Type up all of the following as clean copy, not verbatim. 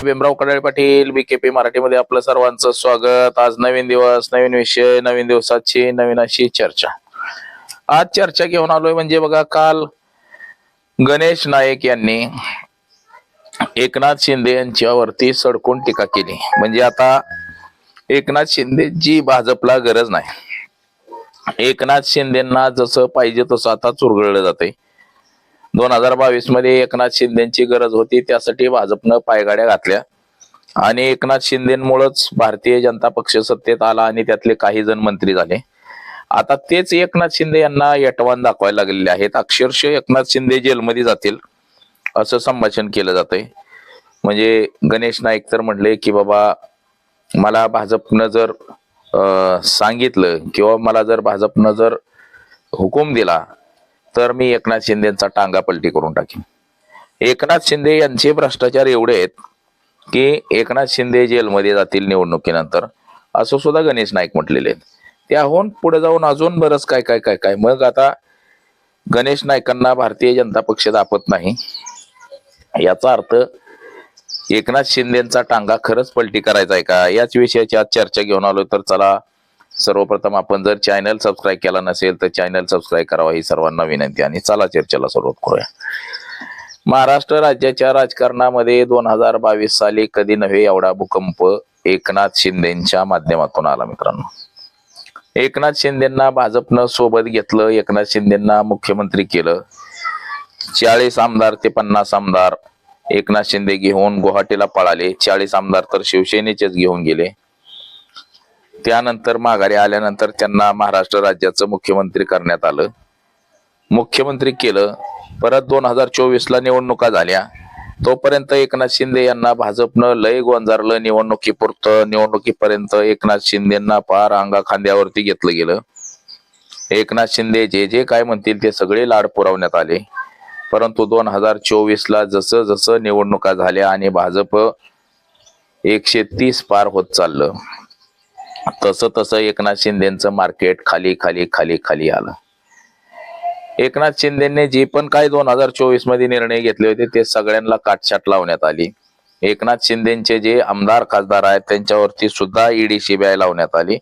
Bhimrao Kadale Patil BKP मराठीमध्ये आपलं सर्वांचं स्वागत। आज नवीन दिवस, नवीन विषय, नवीन दिवसाची नवीन अशी चर्चा। आज चर्चा घेऊन आलोय म्हणजे बघा, काल गणेश नाईक यांनी एकनाथ शिंदे यांच्यावरती सडकून टीका केली। म्हणजे आता एकनाथ शिंदेची भाजपला गरज नाही। एकनाथ शिंदेंना जसं पाहिजे तसं आता चुरगळलं जाते। 2022 मध्ये एकनाथ शिंदेची गरज होती, त्यासाठी भाजपनं पायगाड्या घातल्या आणि एकनाथ शिंदेमुळेच भारतीय जनता पक्ष सत्तेत आला आणि त्यातले काही जण मंत्री झाले। आता तेच एकनाथ शिंदे यांना यटवान दाखवायला लागलेले आहेत। अक्षरशः एकनाथ शिंदे जेलमध्ये जातील असं संभाषण केलं जातंय। म्हणजे गणेश नाईक तर म्हणले की बाबा, मला भाजपनं जर सांगितलं किंवा मला जर भाजपनं जर हुकूम दिला तर मी एकनाथ शिंदेचा टांगा पलटी करून टाकेन। एकनाथ शिंदे यांचे भ्रष्टाचार एवढे आहेत की एकनाथ शिंदे जेलमध्ये जातील निवडणुकीनंतर, असं सुद्धा गणेश नाईक म्हटलेले आहेत। त्याहून पुढे जाऊन अजून बरंच काय काय काय काय मग आता गणेश नाईकांना भारतीय जनता पक्ष दापत नाही, याचा अर्थ एकनाथ शिंदेचा टांगा खरंच पलटी करायचा आहे का, याच विषयाची आज चर्चा घेऊन आलो। तर चला, सर्वप्रथम आपण जर चॅनल सबस्क्राईब केला नसेल तर चॅनल सबस्क्राईब करावा ही सर्वांना विनंती। आणि चला चर्चेला सुरुवात करूया। महाराष्ट्र राज्याच्या राजकारणामध्ये 2022 साली कधी नव्हे एवढा भूकंप एकनाथ शिंदेच्या माध्यमातून आला। मित्रांनो, एकनाथ शिंदेंना भाजपनं सोबत घेतलं, एकनाथ शिंदेंना मुख्यमंत्री केलं। 40 आमदार ते 50 आमदार एकनाथ शिंदे घेऊन गुवाहाटीला पळाले। 40 आमदार तर शिवसेनेचेच घेऊन गेले। त्यानंतर माघारी आल्यानंतर त्यांना महाराष्ट्र राज्याचं मुख्यमंत्री करण्यात आलं, मुख्यमंत्री केलं। परत 2024 ला निवडणुका झाल्या, तोपर्यंत एकनाथ शिंदे यांना भाजपनं लय गोंजारलं। निवडणुकीपर्यंत एकनाथ शिंदेंना पार अंगा खांद्यावरती घेतलं गेलं। एकनाथ शिंदे जे जे काय म्हणतील ते सगळे लाड पुरवण्यात आले। परंतु 2024 ला जसं जसं निवडणुका झाल्या आणि भाजप 130 पार होत चाललं, तसं तसं एकनाथ शिंदेचं मार्केट खाली खाली खाली खाली आलं। एकनाथ शिंदेने जे पण काय 2024 मध्ये निर्णय घेतले होते ते सगळ्यांना काटछाट लावण्यात आली। एकनाथ शिंदेचे जे आमदार खासदार आहेत त्यांच्यावरती सुद्धा ईडी सीबीआय लावण्यात आली।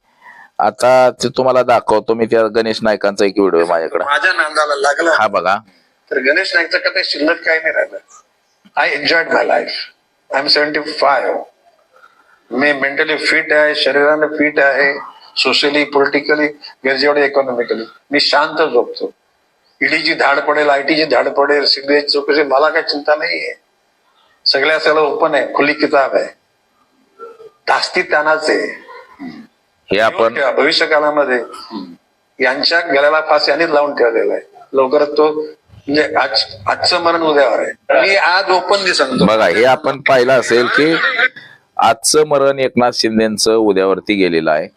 आता ते तुम्हाला दाखवतो मी, त्या गणेश नाईकांचा एक व्हिडिओ माझ्याकडे। माझ्या नांदाला लागला हा बघा। तर गणेश नाईकचं कधी शिल्लक काही नाही राहिलं। I enjoyed my life. I am 75। मी मेंटली फिट आहे, शरीराने फिट आहे, सोशली पॉलिटिकली गरजेवढे इकॉनॉमिकली मी शांत झोपतो। ईडीची धाड पडेल, आयटीची धाड पडेल, सीबीआयची चौकशी, मला काही चिंता नाहीये। सगळ्या सगळं ओपन आहे, खुली किताब आहे, धास्ती तानाच आहे। हे आपण भविष्य काळामध्ये यांच्या गळ्याला फास यांनीच लावून ठेवलेला आहे। लवकरच तो म्हणजे आजचं मरण उद्यावर आहे। मी आज ओपनली सांगतो बघा, हे आपण पाहिलं असेल की आजचं मरण एकनाथ शिंदेचं उद्यावरती गेलेलं आहे।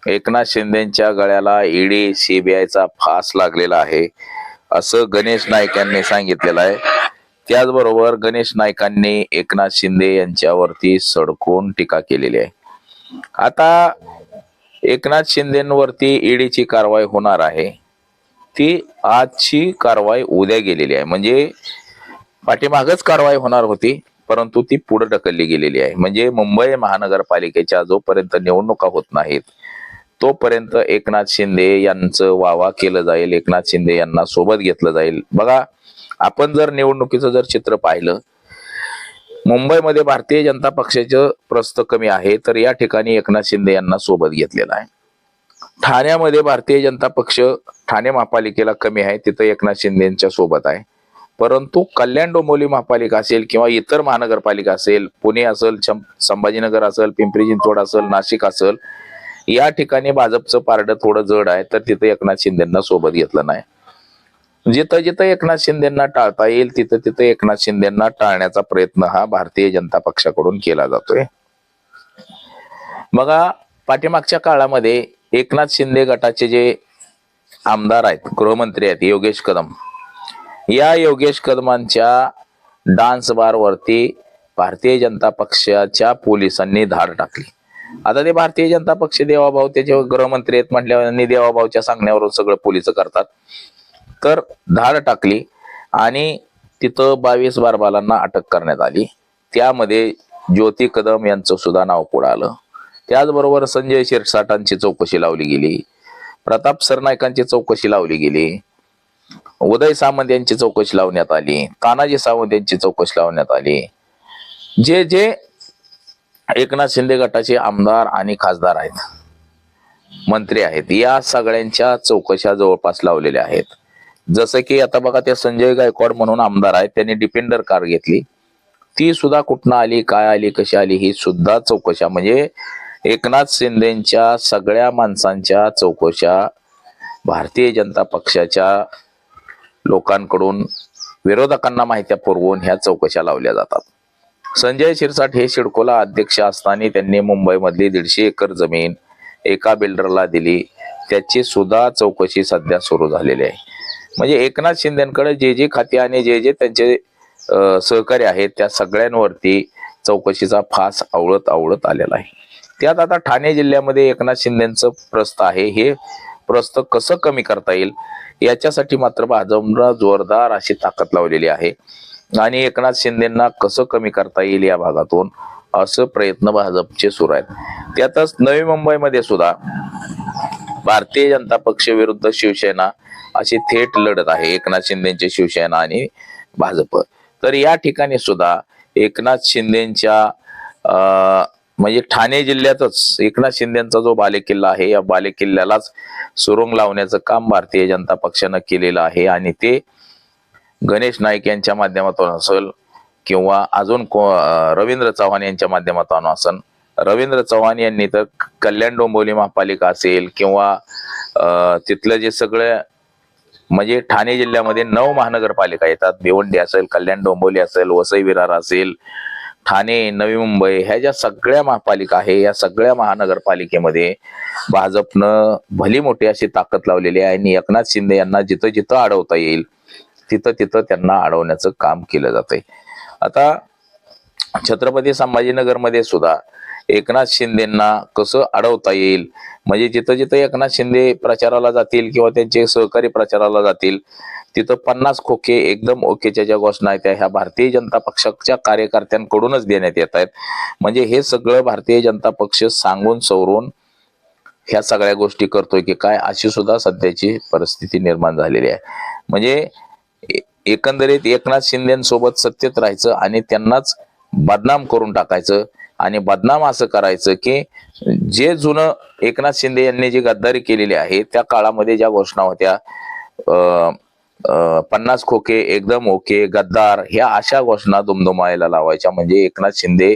एकनाथ शिंदेच्या गळ्याला ईडी सीबीआयचा फास लागलेला आहे असं गणेश नाईक यांनी सांगितलेलं आहे। त्याचबरोबर गणेश नाईकांनी एकनाथ शिंदे यांच्यावरती सडकून टीका केलेली आहे। आता एकनाथ शिंदेवरती ईडीची कारवाई होणार आहे, ती आजची कारवाई उद्या गेलेली आहे। म्हणजे पाठीमागच कारवाई होणार होती परंतु ती पुढे ढकलली गेलेली आहे। म्हणजे मुंबई महानगरपालिकेच्या जोपर्यंत निवडणुका होत नाहीत तोपर्यंत एकनाथ शिंदे यांचं वावा केलं जाईल, एकनाथ शिंदे यांना सोबत घेतलं जाईल। बघा, आपण जर निवडणुकीचं जर चित्र पाहिलं, मुंबईमध्ये भारतीय जनता पक्षाचं प्रस्त कमी आहे तर या ठिकाणी एकनाथ शिंदे यांना सोबत घेतलेलं आहे। ठाण्यामध्ये भारतीय जनता पक्ष ठाणे महापालिकेला कमी आहे, तिथं एकनाथ शिंदेच्या सोबत आहे। परंतु कल्याण डोंबिवली महापालिका असेल किंवा इतर महानगरपालिका असेल, पुणे असेल, संभाजीनगर असेल, पिंपरी चिंचवड असेल, नाशिक असेल, या ठिकाणी भाजपचं पारडं थोडं जड आहे तर तिथे एकनाथ शिंदेंना सोबत घेतलं नाही। जिथं जिथं एकनाथ शिंदेंना टाळता येईल तिथं तिथं एकनाथ शिंदेंना टाळण्याचा प्रयत्न हा भारतीय जनता पक्षाकडून केला जातोय। बघा, पाठीमागच्या काळामध्ये एकनाथ शिंदे गटाचे जे आमदार आहेत, गृहमंत्री आहेत योगेश कदम, या योगेश कदमांच्या डान्स बार वरती भारतीय जनता पक्षाच्या पोलिसांनी धाड टाकली। आता ते भारतीय जनता पक्ष देवाभाऊ त्याचे गृहमंत्री आहेत म्हटल्यावर देवाभाऊच्या सांगण्यावरून सगळं पोलिस करतात, तर धाड टाकली आणि तिथं 22 बारबालांना अटक करण्यात आली। त्यामध्ये ज्योती कदम यांचं सुद्धा नाव पुढे आलं. त्याचबरोबर संजय शिरसाटांची चौकशी लावली गेली, प्रताप सरनाईकांची चौकशी लावली गेली, उदय सामंत यांची चौकशी लावण्यात आली, तानाजी सावंत यांची चौकशी लावण्यात आली. जे जे एकनाथ शिंदे गटाचे आमदार आणि खासदार आहेत, मंत्री आहेत, या सगळ्यांच्या चौकशा जवळपास लावलेल्या आहेत. जसं की आता बघा, ते संजय गायकवाड म्हणून आमदार आहेत, त्यांनी डिफेंडर कार घेतली, ती सुद्धा कुठनं आली, काय आली, कशी आली, ही सुद्धा चौकशा. म्हणजे एकनाथ शिंदेच्या सगळ्या माणसांच्या चौकशा भारतीय जनता पक्षाच्या लोकांकडून विरोधकांना माहिती पुरवून ह्या चौकशा लावल्या जातात. संजय शिरसाट हे सिडकोला अध्यक्ष असताना त्यांनी मुंबईमधली 150 एकर जमीन एका बिल्डरला दिली, त्याची सुद्धा चौकशी सध्या सुरू झालेली आहे. म्हणजे एकनाथ शिंदेकडे जे जे खाते आणि जे जे त्यांचे सहकारी आहेत, त्या सगळ्यांवरती चौकशीचा फास आवळत आवळत आलेला आहे. त्यात आता ठाणे जिल्ह्यामध्ये एकनाथ शिंदेचं प्रस्थ आहे, हे प्रस्थ कसं कमी करता येईल याच्यासाठी मात्र भाजपनं जोरदार अशी ताकद लावलेली आहे. आणि एकनाथ शिंदेना कसं कमी करता येईल या भागातून असं प्रयत्न भाजपचे सुरू आहेत. त्यातच नवी मुंबईमध्ये सुद्धा भारतीय जनता पक्ष विरुद्ध शिवसेना अशी थेट लढत आहे, एकनाथ शिंदेची शिवसेना आणि भाजप. तर या ठिकाणी सुद्धा एकनाथ शिंदेच्या म्हणजे ठाणे जिल्ह्यातच एकनाथ शिंदेचा जो बालेकिल्ला आहे, या बालेकिल्ल्यालाच सुरुंग लावण्याचं काम भारतीय जनता पक्षानं केलेलं आहे. आणि ते गणेश नाईक यांच्या माध्यमातून असेल किंवा अजून रवींद्र चव्हाण यांच्या माध्यमातून असेल. रवींद्र चव्हाण यांनी तर कल्याण डोंबिवली महापालिका असेल किंवा तिथलं जे सगळं म्हणजे ठाणे जिल्ह्यामध्ये 9 महानगरपालिका येतात, भिवंडी असेल, कल्याण डोंबिवली असेल, वसई विरार असेल, ठाणे, नवी मुंबई, ह्या ज्या सगळ्या महापालिका आहे, या सगळ्या महानगरपालिकेमध्ये भाजपनं भली मोठी अशी ताकद लावलेली आहे. आणि एकनाथ शिंदे यांना जिथं जिथं अडवता येईल तिथं तिथं त्यांना अडवण्याचं काम केलं जातंय. आता छत्रपती संभाजीनगरमध्ये सुद्धा एकनाथ शिंदेना कसं अडवता येईल, म्हणजे जिथं जिथं एकनाथ शिंदे प्रचाराला जातील किंवा त्यांचे सहकारी प्रचाराला जातील तिथं 50 खोके एकदम ओकेच्या ज्या घोषणा आहेत त्या ह्या भारतीय जनता पक्षाच्या कार्यकर्त्यांकडूनच देण्यात येत आहेत. म्हणजे हे सगळं भारतीय जनता पक्ष सांगून सवरून ह्या सगळ्या गोष्टी करतोय की काय, अशी सुद्धा सध्याची परिस्थिती निर्माण झालेली आहे. म्हणजे एकंदरीत एकनाथ शिंदेसोबत सत्तेत राहायचं आणि त्यांनाच बदनाम करून टाकायचं. आणि बदनाम असं करायचं की जे जुनं एकनाथ शिंदे यांनी जी गद्दारी केलेली आहे त्या काळामध्ये ज्या घोषणा होत्या 50 खोके एकदम ओके गद्दार, ह्या अशा घोषणा दुमदुमायला लावायच्या. म्हणजे एकनाथ शिंदे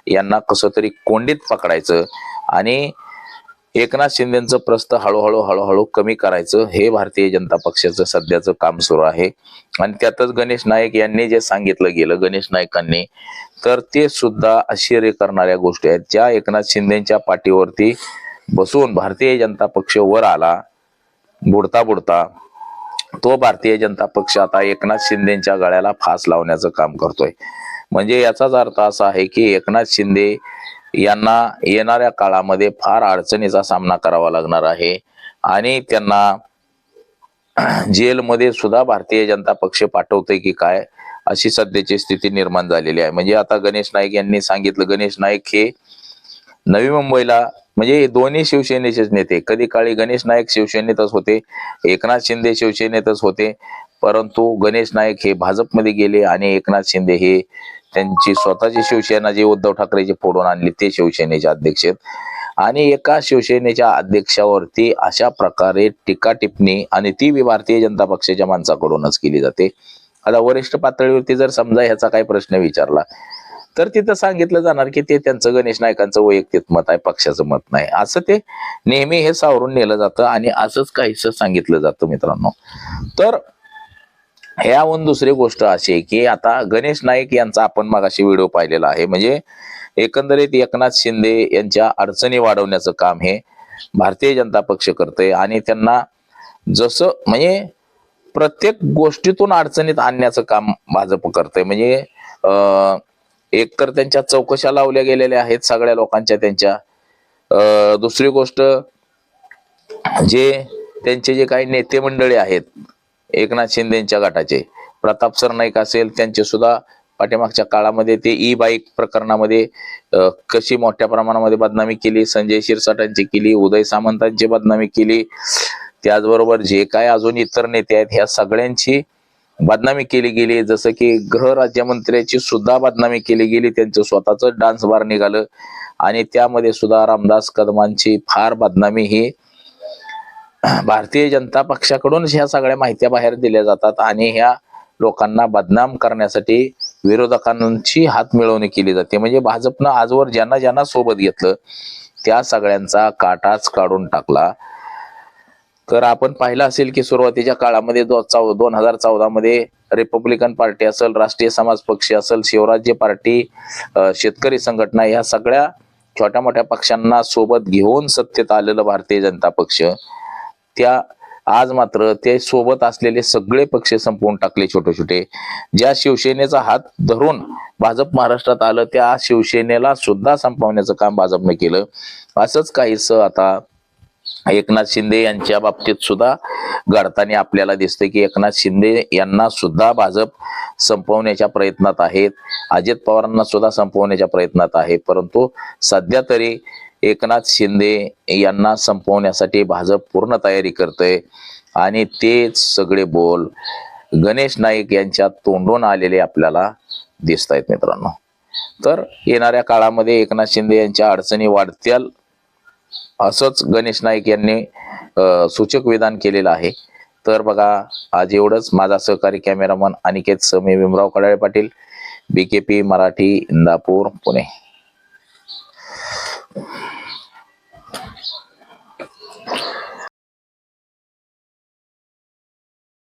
यांना कसं तरी कोंडीत पकडायचं आणि एकनाथ शिंदेचं प्रस्थ हळूहळू कमी करायचं, हे भारतीय जनता पक्षाचं सध्याचं काम सुरू आहे. आणि त्यातच गणेश नाईक यांनी जे सांगितलं गेलं, गणेश नाईकांनी, तर ते सुद्धा आश्चर्य करणाऱ्या गोष्टी आहेत. ज्या एकनाथ शिंदेच्या पाठीवरती बसून भारतीय जनता पक्ष वर आला बुडता बुडता, तो भारतीय जनता पक्ष आता एकनाथ शिंदेच्या गळ्याला फास लावण्याचं काम करतोय. म्हणजे याचाच अर्थ असा आहे की एकनाथ शिंदे यांना येणाऱ्या काळामध्ये फार अडचणीचा सामना करावा लागणार आहे आणि त्यांना जेलमध्ये सुद्धा भारतीय जनता पक्ष पाठवतोय की काय, अशी सध्याची स्थिती निर्माण झालेली आहे. म्हणजे आता गणेश नाईक यांनी सांगितलं, गणेश नाईक हे नवी मुंबईला म्हणजे दोन्ही शिवसेनेचेच नेते, कधी काळी गणेश नाईक शिवसेनेतच होते, एकनाथ शिंदे शिवसेनेतच होते, परंतु गणेश नाईक हे भाजपमध्ये गेले आणि एकनाथ शिंदे हे त्यांची स्वतःची शिवसेना जी उद्धव ठाकरेची फोडून आणली ते शिवसेनेचे अध्यक्ष आहेत. आणि एका शिवसेनेच्या अध्यक्षावरती अशा प्रकारे टीका टिप्पणी आणि ती भारतीय जनता पक्षाच्या माणसाकडूनच केली जाते. आता वरिष्ठ पातळीवरती जर समजा ह्याचा काही प्रश्न विचारला तर तिथं सांगितलं जाणार की ते त्यांचं गणेश नाईकांचं वैयक्तिक मत आहे, पक्षाचं मत नाही, असं ते नेहमी हे सावरून नेलं जातं आणि असंच काहीसं सांगितलं जातं मित्रांनो. तर ह्याहून दुसरी गोष्ट अशी आहे की आता गणेश नाईक यांचा आपण मगाशी व्हिडिओ पाहिलेला आहे. म्हणजे एकंदरीत एकनाथ शिंदे यांच्या अडचणी वाढवण्याचं काम हे भारतीय जनता पक्ष करते आणि त्यांना जसं म्हणजे प्रत्येक गोष्टीतून अडचणीत आणण्याचं काम भाजप करते. म्हणजे एकतर त्यांच्या चौकशा लावल्या गेलेल्या आहेत सगळ्या लोकांच्या त्यांच्या. दुसरी गोष्ट जे त्यांचे जे काही नेते मंडळी आहेत एकनाथ शिंदेच्या गटाचे, प्रताप सरनाईक असेल, त्यांचे सुद्धा पाठीमागच्या काळामध्ये ते ई बाईक प्रकरणामध्ये कशी मोठ्या प्रमाणामध्ये बदनामी केली, संजय शिरसाटांची केली, उदय सामंतांची बदनामी केली, त्याचबरोबर जे काय अजून इतर नेते आहेत ह्या सगळ्यांची बदनामी केली गेली. जसं की गृह राज्यमंत्र्याची सुद्धा बदनामी केली गेली, त्यांचं स्वतःच डान्स बार निघालं आणि त्यामध्ये सुद्धा रामदास कदमांची फार बदनामी ही भारतीय जनता पक्षाकडून ह्या सगळ्या माहित्या बाहेर दिल्या जातात आणि ह्या लोकांना बदनाम करण्यासाठी विरोधकांची हात मिळवणी केली जाते. म्हणजे भाजपनं आजवर ज्यांना ज्यांना सोबत घेतलं त्या सगळ्यांचा काटाच काढून टाकला. तर आपण पाहिलं असेल की सुरुवातीच्या काळामध्ये 2014 मध्ये रिपब्लिकन पार्टी असेल, राष्ट्रीय समाज पक्ष असेल, शिवराज्य पार्टी, शेतकरी संघटना या सगळ्या छोट्या मोठ्या पक्षांना सोबत घेऊन सत्तेत आलेलं भारतीय जनता पक्ष, त्या आज मात्र ते सोबत असलेले सगळे पक्ष संपवून टाकले छोटे छोटे. ज्या शिवसेनेचा हात धरून भाजप महाराष्ट्रात आलं त्या शिवसेनेला सुद्धा संपवण्याचं काम भाजपने केलं. असंच काहीसं आता एकनाथ शिंदे यांच्या बाबतीत सुद्धा घडताना आपल्याला दिसते की एकनाथ शिंदे यांना सुद्धा भाजप संपवण्याच्या प्रयत्नात आहेत, अजित पवारांना सुद्धा संपवण्याच्या प्रयत्नात आहे. परंतु सध्या तरी एकनाथ शिंदे यांना संपवण्यासाठी भाजप पूर्ण तयारी करतंय आणि तेच सगळे बोल गणेश नाईक यांच्या तोंडून आलेले आपल्याला दिसत आहेत मित्रांनो. तर येणाऱ्या काळामध्ये एकनाथ शिंदे यांच्या अडचणी वाढत्याल असंच गणेश नाईक यांनी सूचक विधान केलेलं आहे. तर बघा आज एवढंच. माझा सहकारी कॅमेरामन अनिकेत समी, भीमराव कडाळे पाटील, BKP मराठी, इंदापूर, पुणे.